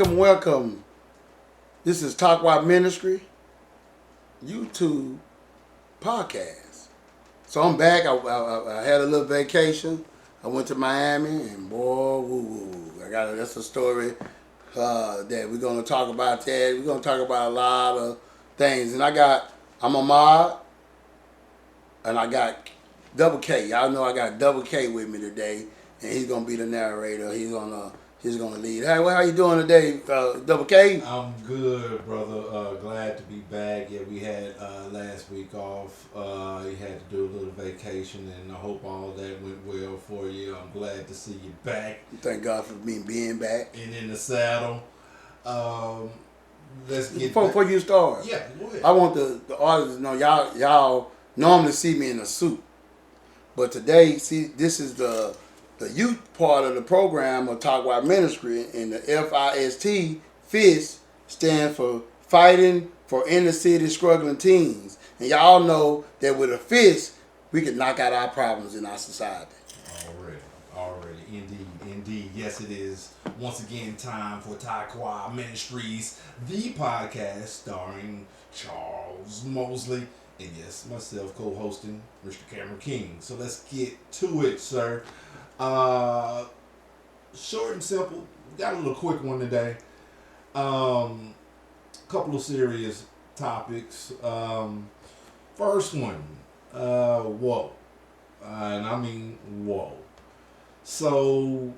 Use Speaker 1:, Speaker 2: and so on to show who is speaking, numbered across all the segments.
Speaker 1: Welcome. This is Taqwa Ministry YouTube podcast. So I'm back. I had a little vacation. I went to Miami, and boy, that's a story that we're gonna talk about. That we're gonna talk about a lot of things. And I'm a mod, and I got Double K. Y'all know I got Double K with me today, and he's gonna be the narrator. He's gonna lead. Hey, how you doing today, Double K?
Speaker 2: I'm good, brother. Glad to be back. Yeah, we had last week off. You had to do a little vacation, and I hope all that went well for you. I'm glad to see you back.
Speaker 1: Thank God for me being back.
Speaker 2: And in the saddle. Let's get
Speaker 1: before you start.
Speaker 2: Yeah, go ahead.
Speaker 1: I want the audience to know y'all normally see me in a suit, but today, see, this is the youth part of the program of Taqwa Ministry, and the FIST stands for Fighting for Inner City Struggling Teens. And y'all know that with a fist, we can knock out our problems in our society.
Speaker 2: Already. Indeed. Yes, it is. Once again, time for Taqwa Ministries, the podcast starring Charles Mosley, and yes, myself co-hosting Mr. Cameron King. So let's get to it, sir. Short and simple. We got a little quick one today. Couple of serious topics. First one, whoa. And I mean, whoa. So,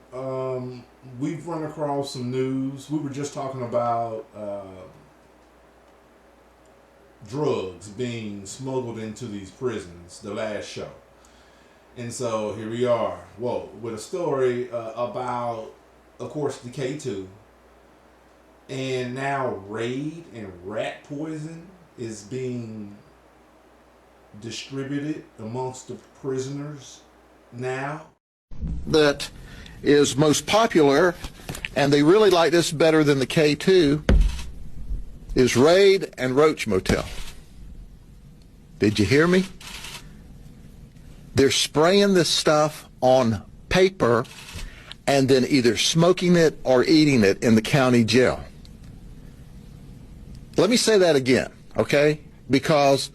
Speaker 2: we've run across some news. We were just talking about drugs being smuggled into these prisons the last show. And so here we are, with a story about, of course, the K2. And now raid and rat poison is being distributed amongst the prisoners now.
Speaker 3: That is most popular, and they really like this better than the K2, is Raid and Roach Motel. Did you hear me? They're spraying this stuff on paper and then either smoking it or eating it in the county jail. Let me say that again, okay? Because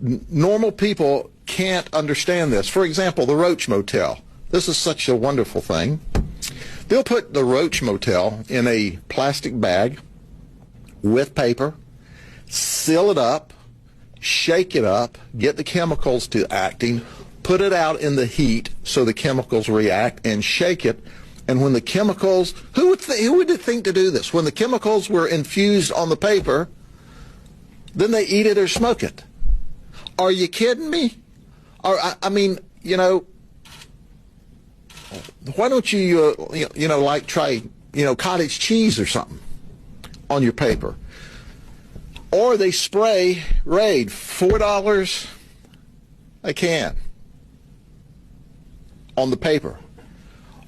Speaker 3: normal people can't understand this. For example, the Roach Motel. This is such a wonderful thing. They'll put the Roach Motel in a plastic bag with paper, seal it up, shake it up, get the chemicals to acting, put it out in the heat so the chemicals react, and shake it. And when the chemicals, who would think to do this? When the chemicals were infused on the paper, then they eat it or smoke it. Are you kidding me? Or I mean, why don't you try cottage cheese or something on your paper? Or they spray Raid, $4 a can on the paper.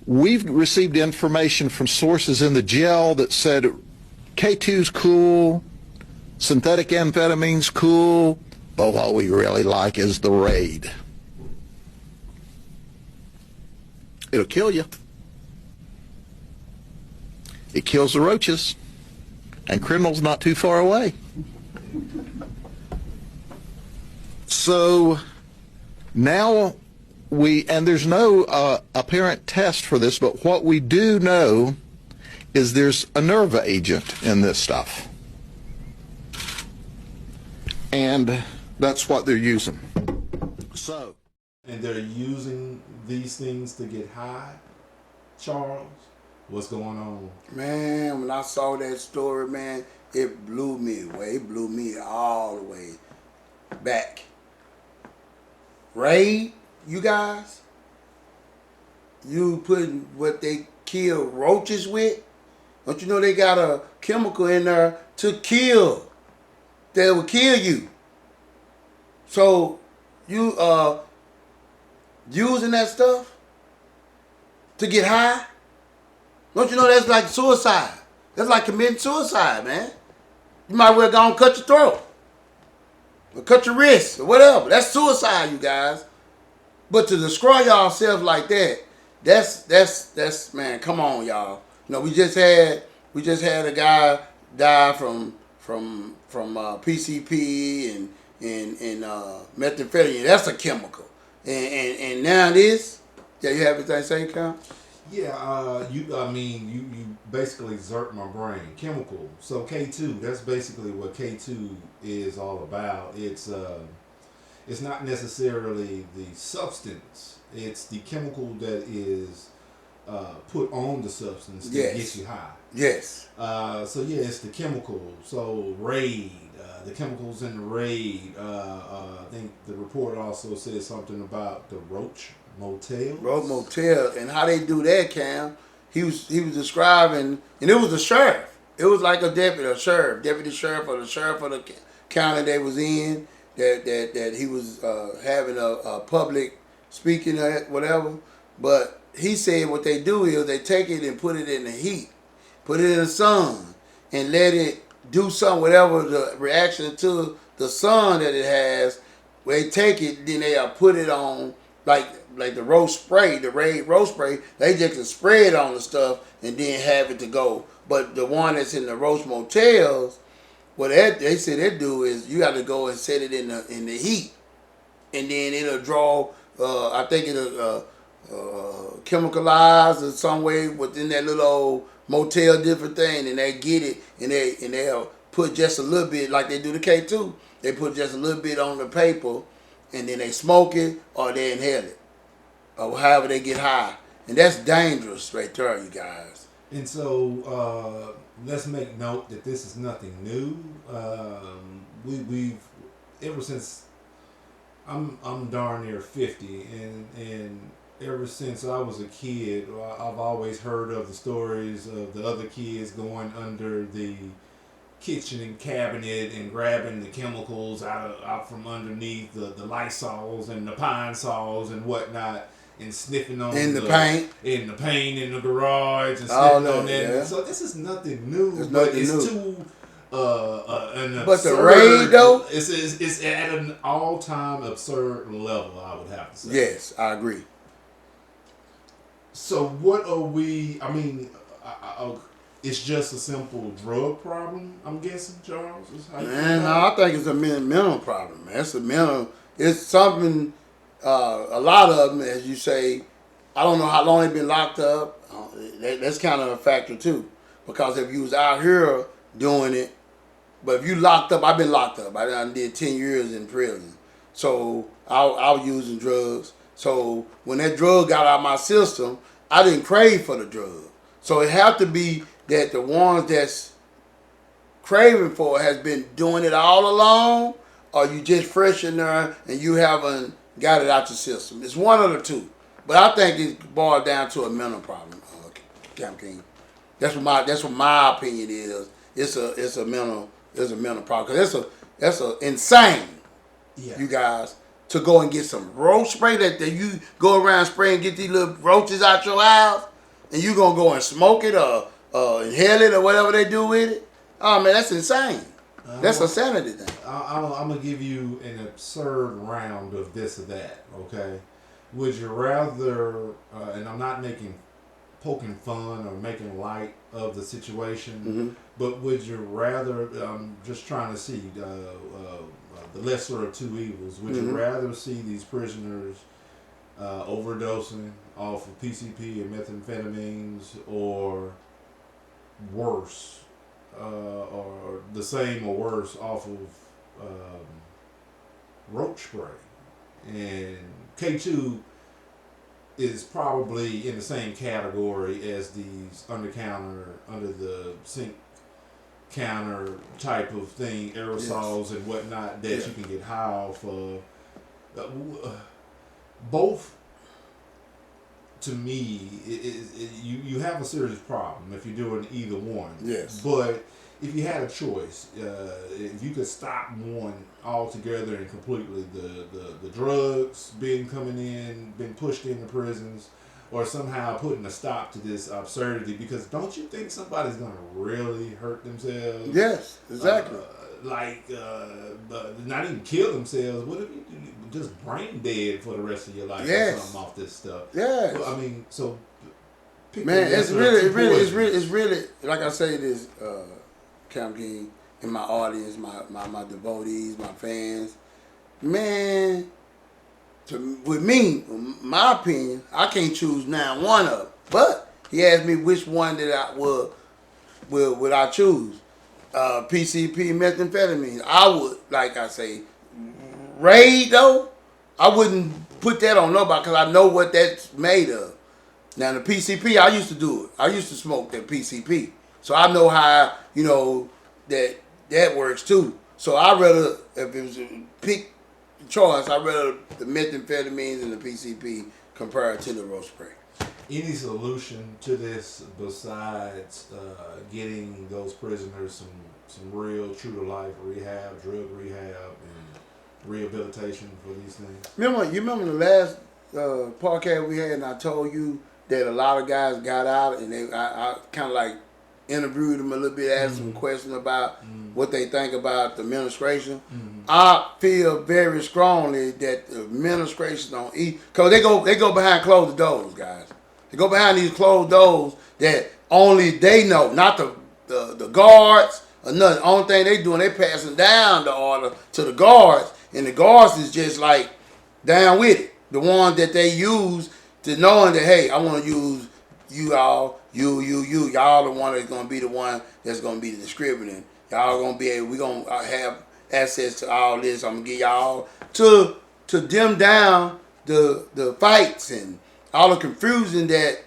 Speaker 3: We've received information from sources in the jail that said K2's cool, synthetic amphetamine's cool, but what we really like is the Raid. It'll kill you. It kills the roaches, and criminals not too far away. So now and there's no apparent test for this, but what we do know is there's a Nerva agent in this stuff. And that's what they're using.
Speaker 2: And they're using these things to get high, Charles? What's going on?
Speaker 1: Man, when I saw that story, man, it blew me away. It blew me all the way back. Raid, you guys, you putting what they kill roaches with? Don't you know they got a chemical in there to kill? That will kill you. So you using that stuff to get high? Don't you know that's like suicide? That's like committing suicide, man. You might well go and cut your throat. Or cut your wrist or whatever. That's suicide, you guys. But to destroy yourself like that, that's man, come on, y'all. We just had We just had a guy die from PCP and methamphetamine. That's a chemical. And now this. Yeah, you have anything to say, Cal?
Speaker 2: Yeah, you basically zerked my brain. Chemical. So K2, that's basically what K2 is all about. It's not necessarily the substance. It's the chemical that is put on the substance that
Speaker 1: Yes.
Speaker 2: gets you high.
Speaker 1: Yes.
Speaker 2: So yeah, it's the chemical. So Raid, the chemicals in the Raid. I think the report also said something about the Roach Motel.
Speaker 1: Road Motel, and how they do that, Cam. He was describing, and it was the sheriff. It was like a deputy sheriff or the sheriff of the county they was in. That he was having a public speaking or whatever. But he said what they do is they take it and put it in the heat, put it in the sun, and let it do something, whatever the reaction to the sun that it has. They take it, then they put it on like the roast spray, the Raid roast spray. They just can spray it on the stuff and then have it to go. But the one that's in the roast motels, what they said they do is you got to go and set it in the heat, and then it'll draw. I think it'll chemicalize in some way within that little old motel, different thing, and they get it and they'll put just a little bit like they do the K2. They put just a little bit on the paper, and then they smoke it or they inhale it, or however they get high, and that's dangerous right there, you guys.
Speaker 2: And so let's make note that this is nothing new. We've ever since I'm darn near 50, and ever since I was a kid, I've always heard of the stories of the other kids going under the kitchen cabinet and grabbing the chemicals out from underneath the Lysols and the Pine Sols and whatnot, and sniffing on
Speaker 1: the paint
Speaker 2: in the garage and
Speaker 1: all
Speaker 2: sniffing on that.
Speaker 1: yeah.
Speaker 2: So this is nothing new,
Speaker 1: It's
Speaker 2: but
Speaker 1: nothing
Speaker 2: it's
Speaker 1: new.
Speaker 2: too an
Speaker 1: But the
Speaker 2: absurd,
Speaker 1: Raid, though?
Speaker 2: it's at an all-time absurd level, I would have to say.
Speaker 1: Yes, I agree.
Speaker 2: So what are we? I mean, it's just a simple drug problem, I'm guessing, Charles. Is how you feel
Speaker 1: Man, no,
Speaker 2: about
Speaker 1: I think it's a mental problem, man. It's a mental. It's something. A lot of them, as you say, I don't know how long they've been locked up. That's kind of a factor too, because if you was out here doing it, but if you locked up, I've been locked up. I did 10 years in prison, so I was using drugs. So when that drug got out of my system, I didn't crave for the drug. So it have to be that the ones that's craving for it has been doing it all along, or you just fresh in there and you haven't got it out your system. It's one of the two. But I think it boils down to a mental problem, Cam King. That's what my opinion is. It's a mental problem, because that's a insane.
Speaker 2: Yeah.
Speaker 1: You guys, to go and get some roach spray that you go around spraying and get these little roaches out your house, and you gonna go and smoke it or inhale it or whatever they do with it. Oh man, that's insane. That's a sanity thing.
Speaker 2: I'm gonna give you an absurd round of this or that. Okay, would you rather? And I'm not poking fun or making light of the situation, but would you rather? I'm just trying to see the lesser of two evils. Would you rather see these prisoners overdosing off of PCP and methamphetamines, or worse? Or the same or worse off of roach spray? And K2 is probably in the same category as these under the sink counter type of thing, aerosols and whatnot that you can get high off of. Both, to me, you have a serious problem if you're doing either one.
Speaker 1: Yes.
Speaker 2: But if you had a choice, if you could stop one altogether and completely, the drugs being pushed into prisons, or somehow putting a stop to this absurdity, because don't you think somebody's going to really hurt themselves?
Speaker 1: Yes, exactly.
Speaker 2: Not even kill themselves. What if you just brain dead for the rest of your life or something off this stuff?
Speaker 1: Yes.
Speaker 2: Well, I mean, so Pick
Speaker 1: Man,
Speaker 2: the
Speaker 1: it's
Speaker 2: lesser of two poisons.
Speaker 1: it's really, like I say this, Camp King, and my audience, my devotees, my fans. Man, with me, my opinion, I can't choose now one of them. But he asked me which one that I would I choose. PCP, methamphetamine. I would, like I say, Raid though, I wouldn't put that on nobody because I know what that's made of. Now the PCP, I used to do it. I used to smoke that PCP, so I know how that works too. So I rather, if it was a pick choice, I rather the methamphetamines and the PCP compared to the road spray.
Speaker 2: Any solution to this besides getting those prisoners some real true to life rehab, drug rehab, and rehabilitation for these things?
Speaker 1: You remember the last podcast we had, and I told you that a lot of guys got out, and I kind of like interviewed them a little bit, asked them questions about what they think about the administration. I feel very strongly that the administration don't eat, because they go behind closed doors, guys. They go behind these closed doors that only they know, not the guards or nothing. The only thing they doing, they passing down the order to the guards, and the guards is just like down with it. The ones that they use to knowing that, hey, I want to use you all, y'all the one that's gonna be the one that's gonna be distributing. Y'all gonna be able, we gonna have access to all this. I'm gonna get y'all to dim down the fights and all the confusion that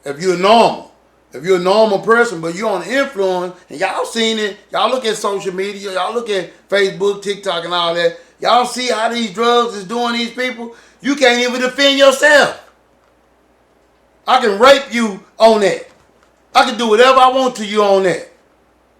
Speaker 1: if you're a normal person, but you're on influence, and y'all seen it, y'all look at social media, y'all look at Facebook, TikTok, and all that, y'all see how these drugs is doing these people. You can't even defend yourself. I can rape you on that. I can do whatever I want to you on that.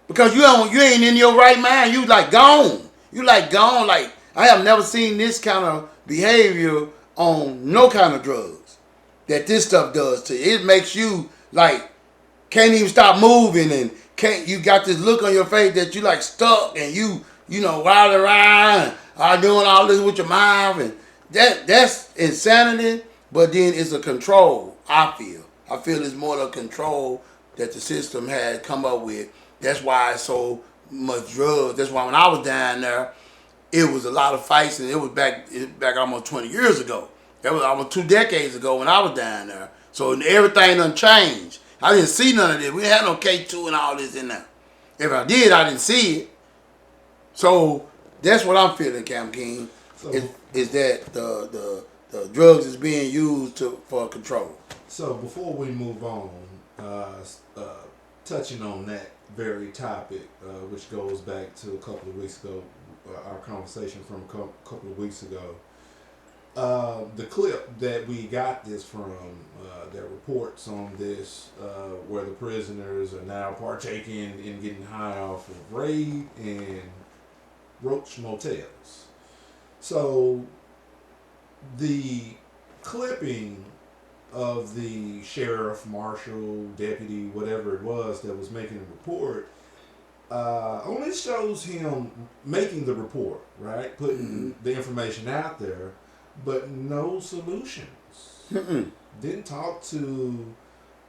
Speaker 1: Because you ain't in your right mind. You like gone. You like gone. Like, I have never seen this kind of behavior on no kind of drugs that this stuff does to you. It makes you like can't even stop moving, and you got this look on your face that you like stuck, and you know wild around and doing all this with your mouth, and that's insanity. But then it's a control. I feel it's more the control that the system had come up with. That's why it's so much drugs. That's why when I was down there, it was a lot of fights, and it was back almost 20 years ago. That was almost 2 decades ago when I was down there. So everything done changed. I didn't see none of this. We had no K2 and all this in there. If I did, I didn't see it. So that's what I'm feeling, Cam King, is that the drugs is being used for control.
Speaker 2: So before we move on, touching on that very topic, which goes back to a couple of weeks ago, our conversation from a couple of weeks ago, the clip that we got this from, that reports on this, where the prisoners are now partaking in getting high off of Raid and Roach motels. So the clipping of the sheriff, marshal, deputy, whatever it was that was making the report, only shows him making the report, right? Putting the information out there, but no solutions. Didn't talk to,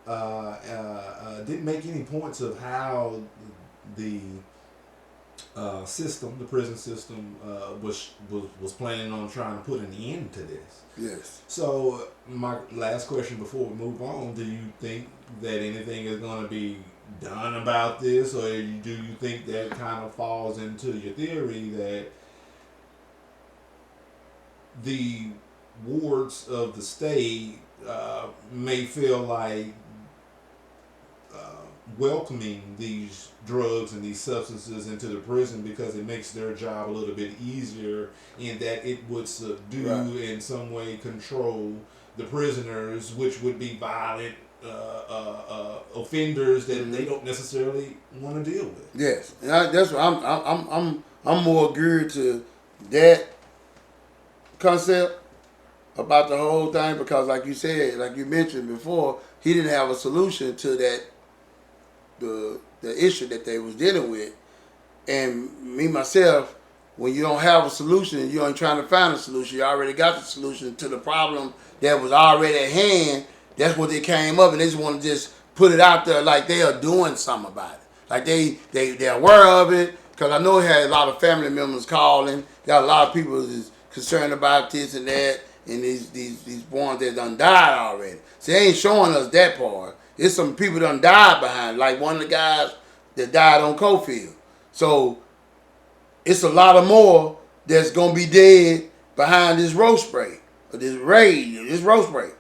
Speaker 2: didn't make any points of how the system, the prison system, was planning on trying to put an end to this.
Speaker 1: Yes.
Speaker 2: So my last question before we move on: do you think that anything is going to be done about this, or do you think that kind of falls into your theory that the wards of the state may feel like welcoming these drugs and these substances into the prison because it makes their job a little bit easier, in that it would subdue, in some way control the prisoners, which would be violent offenders that they don't necessarily want to deal with?
Speaker 1: Yes, and that's what I'm more geared to that concept about the whole thing, because like you said, like you mentioned before, he didn't have a solution to that the issue that they was dealing with. And me myself, when you don't have a solution, you ain't trying to find a solution. You already got the solution to the problem that was already at hand that's what they came up, and they just want to just put it out there like they are doing something about it. Like they're aware of it, because I know he had a lot of family members calling. Got a lot of people is concerned about this and that, and these ones that done died already. So they ain't showing us that part. There's some people done died behind, like one of the guys that died on Cofield. So it's a lot of more that's gonna be dead behind this roast spray, this roast spray.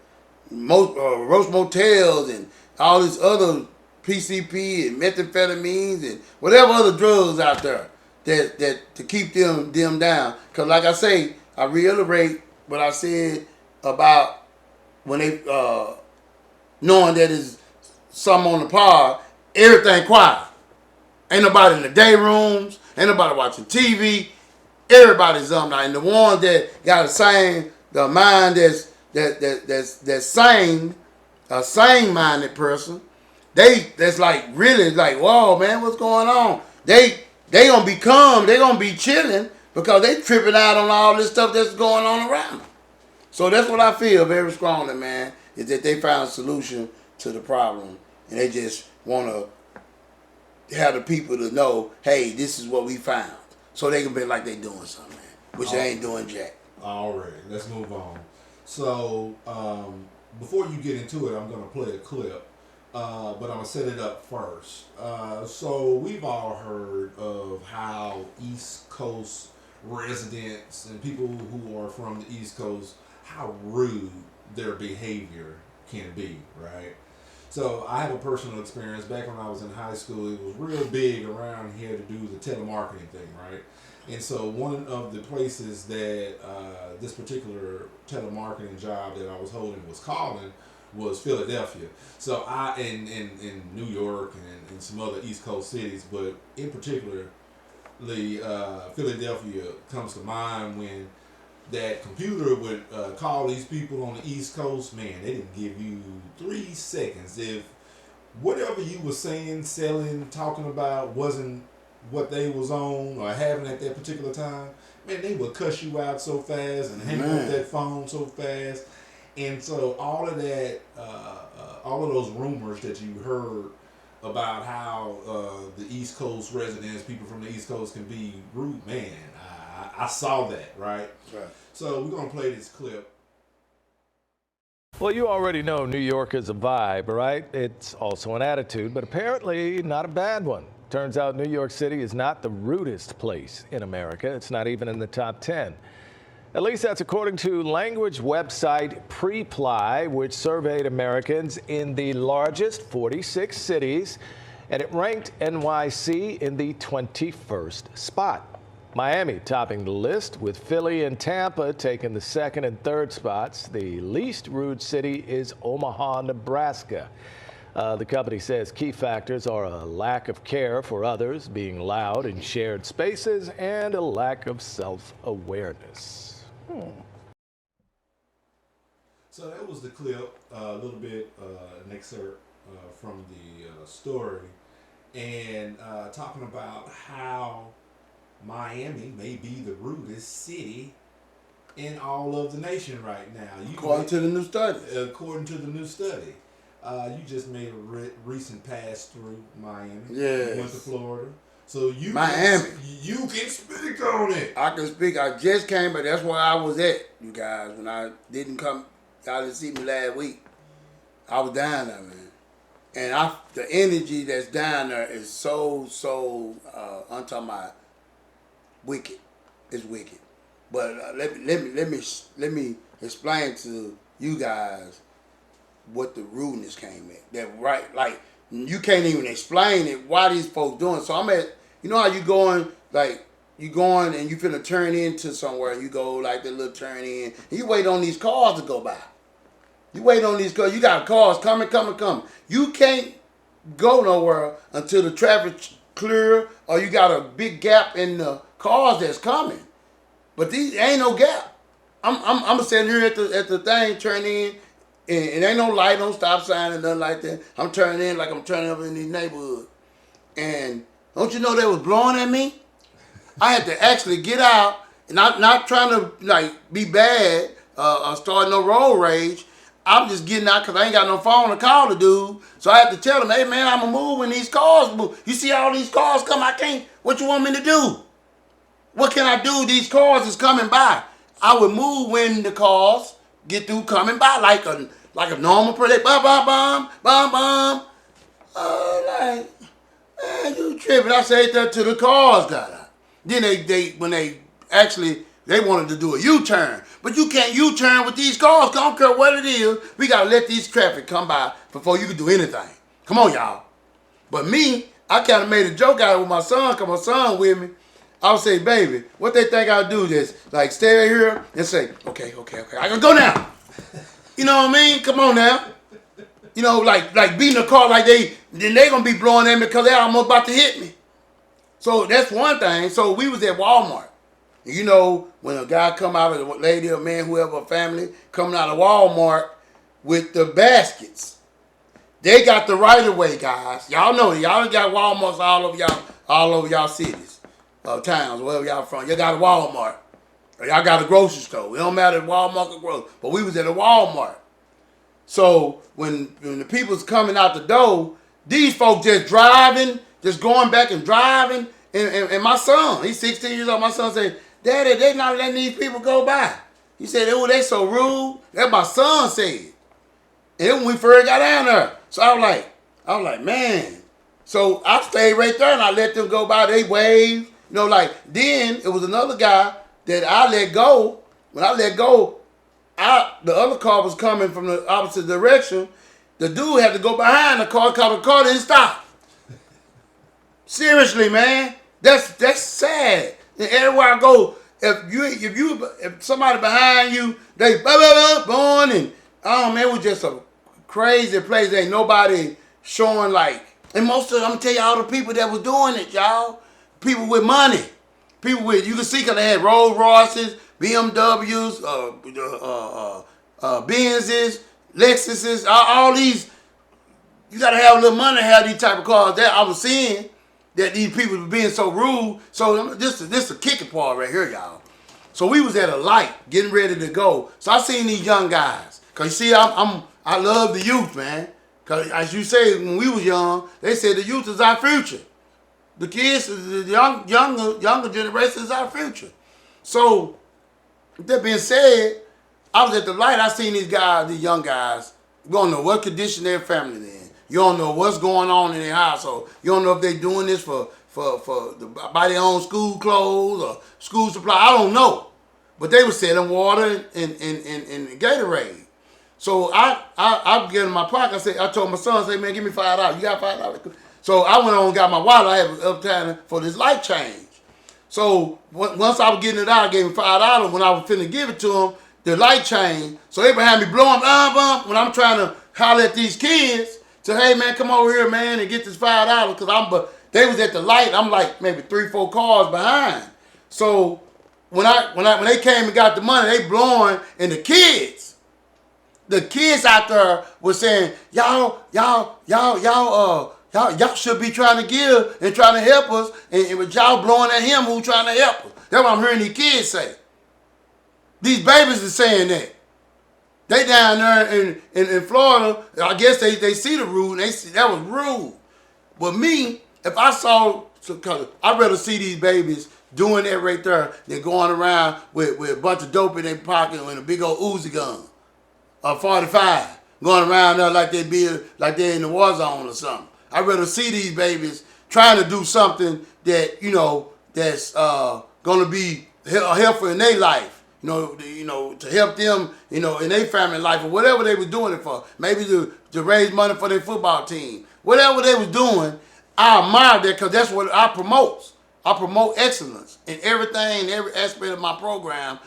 Speaker 1: Roast motels and all this other PCP and methamphetamines and whatever other drugs out there that to keep them down. Because like I say, I reiterate what I said about when they knowing that there's something on the pod, everything quiet. Ain't nobody in the day rooms, ain't nobody watching TV. Everybody's up now. And the ones that got the mind that's sane, a sane-minded person, that's like really like, whoa, man, what's going on? They gonna be calm, they gonna be chilling because they tripping out on all this stuff that's going on around them. So that's what I feel very strongly, man, is that they found a solution to the problem, and they just want to have the people to know, hey, this is what we found, so they can be like they doing something, man, which they ain't doing jack.
Speaker 2: All right, let's move on. So, before you get into it, I'm going to play a clip, but I'm going to set it up first. So, we've all heard of how East Coast residents and people who are from the East Coast, how rude their behavior can be, right? So, I have a personal experience. Back when I was in high school, it was real big around here to do the telemarketing thing, right? And so one of the places that this particular telemarketing job that I was holding was calling was Philadelphia. So in New York and some other East Coast cities, but in particular, Philadelphia comes to mind when that computer would call these people on the East Coast. Man, they didn't give you 3 seconds. If whatever you were saying, selling, talking about wasn't what they was on or having at that particular time, man, they would cuss you out so fast and hang up that phone so fast. And so all of that, all of those rumors that you heard about how the East Coast residents, people from the East Coast can be rude, man, I saw that, right?
Speaker 1: Right.
Speaker 2: So we're going to play this clip.
Speaker 4: Well, you already know New York is a vibe, right? It's also an attitude, but apparently not a bad one. Turns out New York City is not the rudest place in America. It's not even in the top 10. At least that's according to language website Preply, which surveyed Americans in the largest 46 cities, and it ranked NYC in the 21st spot. Miami topping the list, with Philly and Tampa taking the 2nd and 3rd spots. The least rude city is Omaha, Nebraska. The company says key factors are a lack of care for others, being loud in shared spaces, and a lack of self-awareness.
Speaker 2: So that was the clip, a little bit, an excerpt from the story, and talking about how Miami may be the rudest city in all of the nation right now.
Speaker 1: According to the new study.
Speaker 2: According to the new study. You just made a recent pass through Miami.
Speaker 1: Yes.
Speaker 2: You went to Florida. So
Speaker 1: Miami.
Speaker 2: You can speak on it.
Speaker 1: I can speak. I just came, but that's where I was at, you guys, when I didn't come. Y'all didn't see me last week. I was down there, man. And the energy that's down there is so I'm talking about wicked. It's wicked. But let me explain to you guys what the rudeness came at. That right, like you can't even explain it. Why these folks doing? So I'm at. You know how you going and you finna turn into somewhere. You go like the little turn in. And you wait on these cars to go by. You wait on these cars. You got cars coming. You can't go nowhere until the traffic clear or you got a big gap in the cars that's coming. But these ain't no gap. I'm sitting here at the thing turning in. And ain't no light, no stop sign, and nothing like that. I'm turning in like I'm turning up in these neighborhoods. And don't you know they was blowing at me? I had to actually get out, and not trying to like be bad or start no road rage. I'm just getting out because I ain't got no phone to call the dude. So I have to tell him, hey man, I'm gonna move when these cars move. You see all these cars come, I can't, what you want me to do? What can I do? These cars is coming by. I would move when the cars get through coming by like a normal person. Bum, bum, bum, bum, bum. Like, man, you tripping. I said that till the cars got out. Then when they wanted to do a U-turn. But you can't U-turn with these cars. I don't care what it is. We got to let these traffic come by before you can do anything. Come on, y'all. But me, I kind of made a joke out of it with my son, because my son with me. I would say, baby, what they think I'll do is, like, stay right here and say, okay, I can go now. You know what I mean? Come on now. You know, like beating the car like then they going to be blowing at me because they're almost about to hit me. So that's one thing. So we was at Walmart. You know, when a guy come out of the lady or man, whoever, family, coming out of Walmart with the baskets, they got the right of way, guys. Y'all know it. Y'all got Walmarts all over y'all cities, towns, wherever y'all from. You got a Walmart, or y'all got a grocery store. It don't matter if Walmart or grocery, but we was at a Walmart. So when the people's coming out the door, these folks just driving, just going back and driving, and my son, he's 16 years old. My son said, Daddy, they not letting these people go by. He said, oh, they so rude. That's my son said. And then when we first got down there, so I was like, man. So I stayed right there and I let them go by. They waved, you know, like, then it was another guy that I let go. When I let go, the other car was coming from the opposite direction. The dude had to go behind the car because the car didn't stop. Seriously, man, that's sad. And everywhere I go, if somebody behind you, they born and man, it was just a crazy place. Ain't nobody showing like, and most of them, I'm gonna tell you all the people that was doing it, y'all. People with money, people with, you can see because they had Rolls Royces, BMWs, Benzes, Lexuses, all these. You gotta have a little money to have these type of cars. That I was seeing that these people were being so rude. So this is a kicking part right here, y'all. So we was at a light getting ready to go. So I seen these young guys. Cause you see, I love the youth, man. Cause as you say, when we was young, they said the youth is our future. The kids, the younger generation is our future. So that being said, I was at the light. I seen these guys, these young guys. You don't know what condition their family in. You don't know what's going on in their household. You don't know if they're doing this for buy their own school clothes or school supply. I don't know. But they were selling water and Gatorade. So I get in my pocket. I told my son, I said, man, give me $5. You got $5? So I went on and got my wallet. I had up time for this light change. So once I was getting it out, I gave him $5. When I was finna give it to him, the light changed. So they behind me blowing when I'm trying to holler at these kids. So hey man, come over here, man, and get this $5 because they was at the light. I'm like maybe 3-4 cars behind. So when they came and got the money, they blowing, and the kids out there were saying, y'all should be trying to give and trying to help us, and with y'all blowing at him who trying to help us. That's what I'm hearing these kids say. These babies are saying that. They down there in Florida, I guess they see the rude, and they see that was rude. But me, if I saw, I'd rather see these babies doing that right there than going around with a bunch of dope in their pocket and a big old Uzi gun, or 45, going around there like they're in the war zone or something. I'd rather see these babies trying to do something that, you know, that's going to be helpful in their life. You know, to help them, you know, in their family life or whatever they was doing it for. Maybe to raise money for their football team. Whatever they was doing, I admire that because that's what I promote. I promote excellence in everything, every aspect of my program.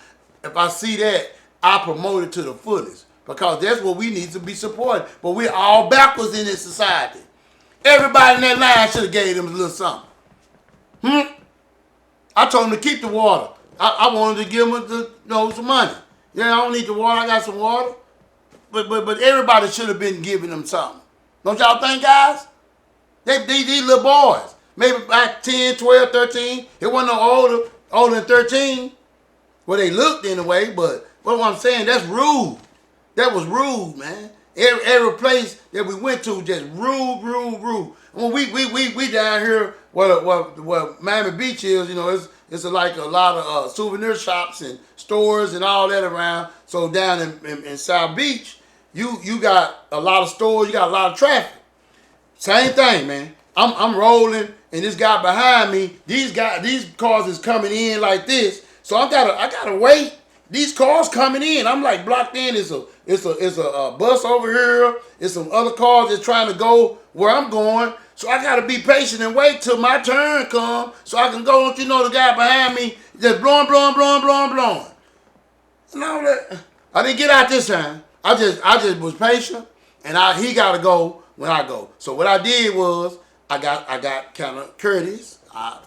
Speaker 1: If I see that, I promote it to the fullest because that's what we need to be supported. But we're all backwards in this society. Everybody in that line should have gave them a little something. I told them to keep the water. I wanted to give them some money. Yeah, I don't need the water. I got some water. But everybody should have been giving them something. Don't y'all think, guys? These little boys, maybe back 10, 12, 13. It wasn't no older than 13. Well, they looked anyway, but what I'm saying, that's rude. That was rude, man. Every place that we went to, just rude. When we down here, where Miami Beach is, you know, it's like a lot of souvenir shops and stores and all that around. So down in South Beach, you got a lot of stores, you got a lot of traffic. Same thing, man. I'm rolling, and this guy behind me, these cars is coming in like this, so I gotta wait. These cars coming in, I'm like blocked in. It's a bus over here. It's some other cars that's trying to go where I'm going, so I gotta be patient and wait till my turn come, so I can go. Don't you know the guy behind me just blowing. And all that. I didn't get out this time. I just was patient, and he gotta go when I go. So what I did was I got kind of courteous. I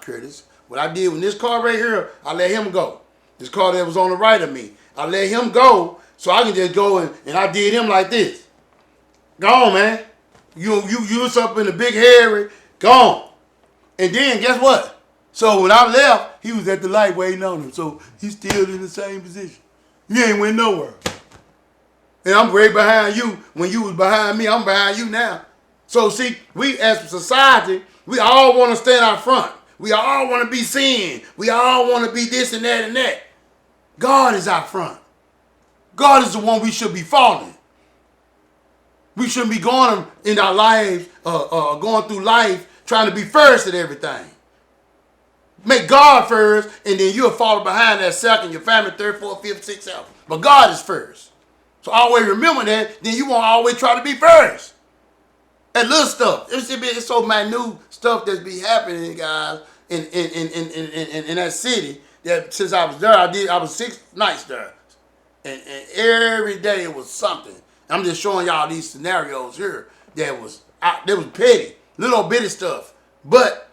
Speaker 1: courteous. What I did when this car right here, I let him go. This car that was on the right of me, I let him go so I can just go and I did him like this. Go on, man. You was up in a big hurry. Go on. And then guess what? So when I left, he was at the light waiting on him. So he's still in the same position. You ain't went nowhere. And I'm right behind you. When you was behind me, I'm behind you now. So see, we as a society, we all want to stand out front. We all want to be seen. We all want to be this and that and that. God is out front. God is the one we should be following. We shouldn't be going in our lives, going through life trying to be first at everything. Make God first, and then you'll follow behind that second, your family, third, fourth, fifth, sixth, seventh. But God is first. So always remember that, then you won't always try to be first. And little stuff. It's so minute stuff that's be happening, guys, in that city. That since I was there, I was 6 nights there. And every day it was something. I'm just showing y'all these scenarios here that was petty, little bitty stuff. But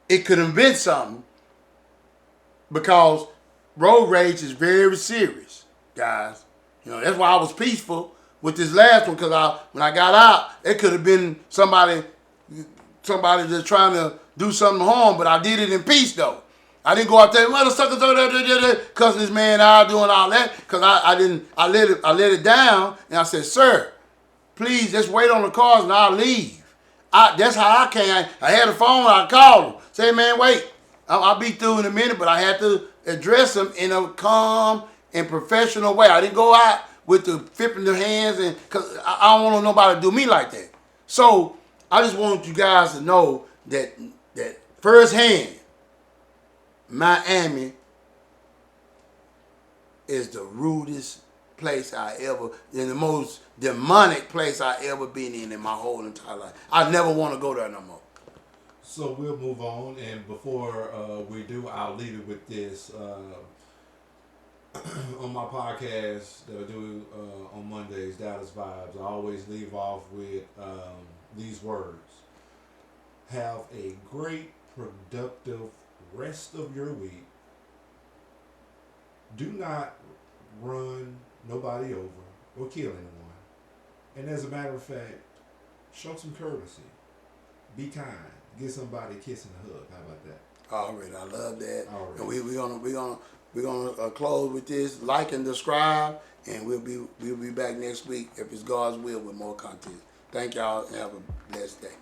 Speaker 1: it could have been something because road rage is very serious, guys. You know, that's why I was peaceful with this last one, because when I got out, it could have been somebody just trying to do something harm, but I did it in peace though. I didn't go out there, motherfucker, cussing this man out, doing all that, because I let it down, and I said, sir, please just wait on the cars and I'll leave. That's how I came. I had a phone, I called him. Say, man, wait, I'll be through in a minute, but I had to address him in a calm and professional way. I didn't go out with the flipping their hands, and because I don't want nobody to do me like that. So I just want you guys to know that firsthand, Miami is the rudest place and the most demonic place I ever been in my whole entire life. I never want to go there no more.
Speaker 2: So we'll move on, and before we do, I'll leave it with this. On my podcast that I do on Mondays, Dallas Vibes, I always leave off with these words. Have a great, productive rest of your week. Do not run nobody over or kill anyone. And as a matter of fact, show some courtesy. Be kind. Give somebody a kiss and a hug. How about that?
Speaker 1: All right, I love that.
Speaker 2: All right.
Speaker 1: And we're gonna close with this. Like and subscribe, and we'll be back next week if it's God's will with more content. Thank y'all and have a blessed day.